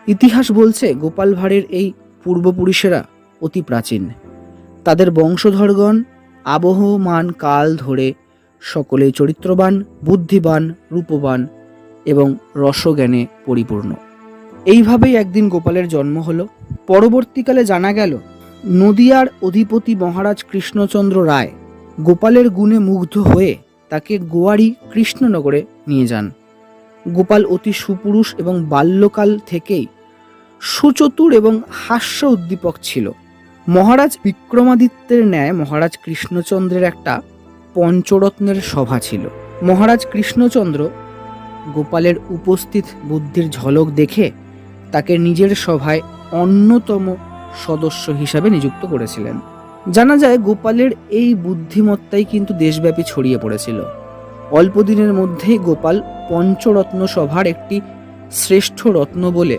ইতিহাস বলছে গোপাল ভাঁড়ের এই পূর্বপুরুষেরা অতি প্রাচীন। তাদের বংশধরগণ আবহমান কাল ধরে সকলেই চরিত্রবান, বুদ্ধিবান, রূপবান এবং রসজ্ঞানে পরিপূর্ণ। এইভাবেই একদিন গোপালের জন্ম হলো। পরবর্তীকালে জানা গেল নদিয়ার অধিপতি মহারাজ কৃষ্ণচন্দ্র রায় গোপালের গুণে মুগ্ধ হয়ে তাকে গোয়ারি কৃষ্ণনগরে নিয়ে যান। গোপাল অতি সুপুরুষ এবং বাল্যকাল থেকেই সুচতুর এবং হাস্য উদ্দীপক ছিল। মহারাজ বিক্রমাদিত্যের ন্যায় মহারাজ কৃষ্ণচন্দ্রের একটা পঞ্চরত্নের সভা ছিল। মহারাজ কৃষ্ণচন্দ্র গোপালের উপস্থিত বুদ্ধির ঝলক দেখে তাকে নিজের সভায় অন্যতম সদস্য হিসাবে নিযুক্ত করেছিলেন। জানা যায় গোপালের এই বুদ্ধিমত্তাই কিন্তু দেশব্যাপী ছড়িয়ে পড়েছিল। অল্প দিনের মধ্যেই গোপাল পঞ্চরত্ন সভার একটি শ্রেষ্ঠ রত্ন বলে